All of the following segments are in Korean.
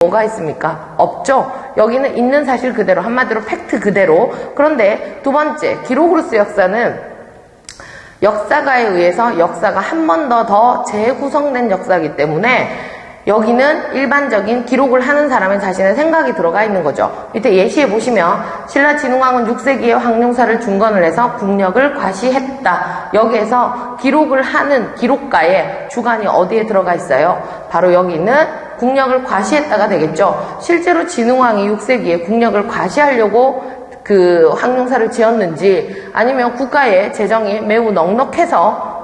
뭐가 있습니까? 없죠. 여기는 있는 사실 그대로, 한마디로 팩트 그대로. 그런데 두 번째, 기록으로서 역사는 역사가에 의해서 역사가 한 번 더 재구성된 역사이기 때문에 여기는 일반적인 기록을 하는 사람의 자신의 생각이 들어가 있는 거죠. 밑에 예시에 보시면 신라 진흥왕은 6세기에 황룡사를 중건을 해서 국력을 과시했다. 여기에서 기록을 하는 기록가의 주관이 어디에 들어가 있어요? 바로 여기 있는 국력을 과시했다가 되겠죠. 실제로 진흥왕이 6세기에 국력을 과시하려고 그 황룡사를 지었는지 아니면 국가의 재정이 매우 넉넉해서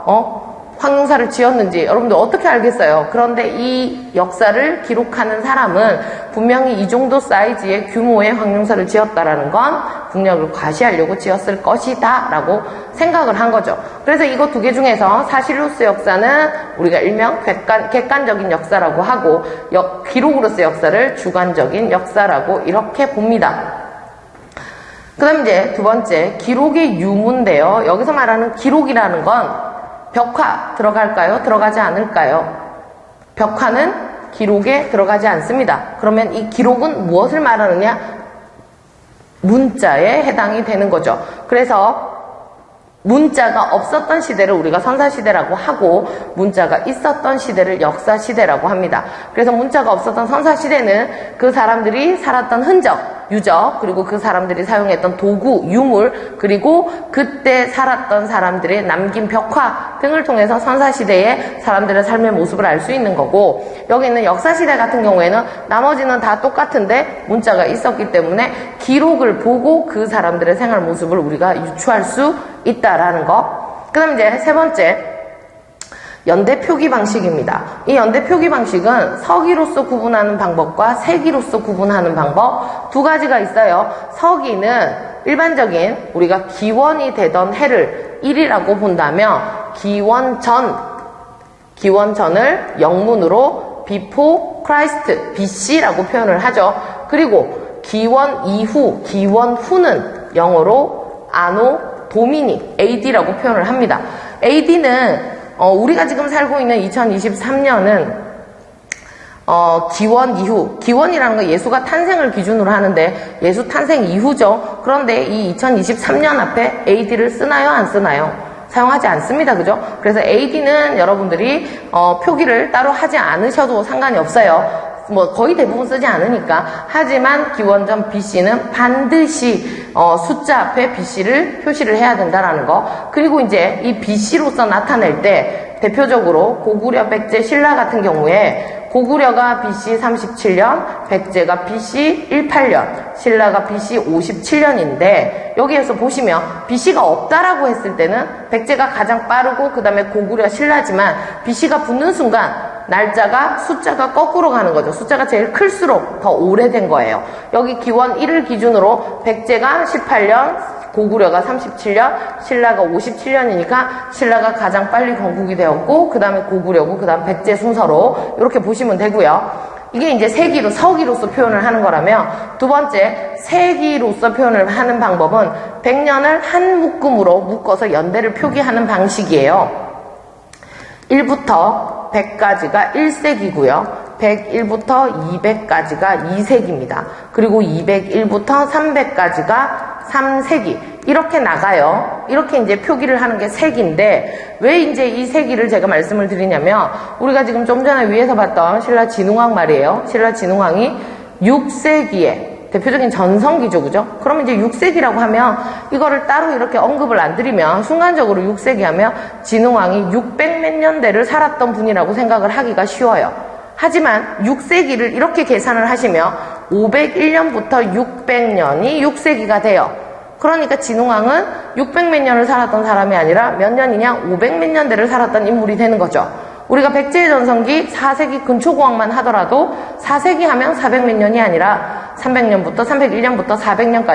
황룡사를 지었는지 여러분들 어떻게 알겠어요? 그런데 이 역사를 기록하는 사람은 분명히 이 정도 사이즈의 규모의 황룡사를 지었다라는 건 국력을 과시하려고 지었을 것이다 라고 생각을 한 거죠. 그래서 이거 두 개 중에서 사실로서 역사는 우리가 일명 객관적인 역사라고 하고 기록으로서 역사를 주관적인 역사라고 이렇게 봅니다. 그 다음 이제 두 번째, 기록의 유무인데요. 여기서 말하는 기록이라는 건 벽화 들어갈까요? 들어가지 않을까요? 벽화는 기록에 들어가지 않습니다. 그러면 이 기록은 무엇을 말하느냐? 문자에 해당이 되는 거죠. 그래서 문자가 없었던 시대를 우리가 선사시대라고 하고 문자가 있었던 시대를 역사시대라고 합니다. 그래서 문자가 없었던 선사시대는 그 사람들이 살았던 흔적, 유적, 그리고 그 사람들이 사용했던 도구, 유물, 그리고 그때 살았던 사람들의 남긴 벽화 등을 통해서 선사시대의 사람들의 삶의 모습을 알 수 있는 거고, 여기 있는 역사시대 같은 경우에는 나머지는 다 똑같은데 문자가 있었기 때문에 기록을 보고 그 사람들의 생활 모습을 우리가 유추할 수 있다라는 거. 그 다음 이제 세 번째, 연대 표기 방식입니다. 이 연대 표기 방식은 서기로서 구분하는 방법과 세기로서 구분하는 방법 두 가지가 있어요. 서기는 일반적인 우리가 기원이 되던 해를 1이라고 본다면 기원전을 영문으로 before Christ, BC라고 표현을 하죠. 그리고 기원 이후, 기원 후는 영어로 anno domini, AD라고 표현을 합니다. AD는 우리가 지금 살고 있는 2023년은 기원 이후, 기원이라는 건 예수가 탄생을 기준으로 하는데 예수 탄생 이후죠. 그런데 이 2023년 앞에 AD를 쓰나요? 안 쓰나요? 사용하지 않습니다. 그죠? 그래서 AD는 여러분들이 표기를 따로 하지 않으셔도 상관이 없어요. 거의 대부분 쓰지 않으니까. 하지만 기원전 BC는 반드시 숫자 앞에 BC를 표시를 해야 된다라는 거. 그리고 이제 이 BC로서 나타낼 때 대표적으로 고구려, 백제, 신라 같은 경우에 고구려가 BC 37년, 백제가 BC 18년, 신라가 BC 57년인데 여기에서 보시면 BC가 없다라고 했을 때는 백제가 가장 빠르고 그 다음에 고구려, 신라지만 BC가 붙는 순간 날짜가 숫자가 거꾸로 가는 거죠. 숫자가 제일 클수록 더 오래된 거예요. 여기 기원 1을 기준으로 백제가 18년, 고구려가 37년, 신라가 57년이니까 신라가 가장 빨리 건국이 되었고 그 다음에 고구려고 그 다음 백제 순서로 이렇게 보시면 되고요. 이게 이제 세기로, 서기로서 표현을 하는 거라면 두 번째, 세기로서 표현을 하는 방법은 100년을 한 묶음으로 묶어서 연대를 표기하는 방식이에요. 1부터 100까지가 1세기고요. 101부터 200까지가 2세기입니다. 그리고 201부터 300까지가 3세기. 이렇게 나가요. 이렇게 이제 표기를 하는 게 세기인데, 왜 이제 이 세기를 제가 말씀을 드리냐면, 우리가 지금 좀 전에 위에서 봤던 신라 진흥왕 말이에요. 신라 진흥왕이 6세기에 대표적인 전성기죠, 그죠? 그러면 이제 6세기라고 하면 이거를 따로 이렇게 언급을 안 드리면 순간적으로 6세기 하면 진흥왕이 600 몇 년대를 살았던 분이라고 생각을 하기가 쉬워요. 하지만 6세기를 이렇게 계산을 하시면 501년부터 600년이 6세기가 돼요. 그러니까 진흥왕은 600 몇 년을 살았던 사람이 아니라 몇 년이냐? 500 몇 년대를 살았던 인물이 되는 거죠. 우리가 백제의 전성기 4세기 근초고왕만 하더라도 4세기 하면 400 몇 년이 아니라 300년부터 301년부터 400년까지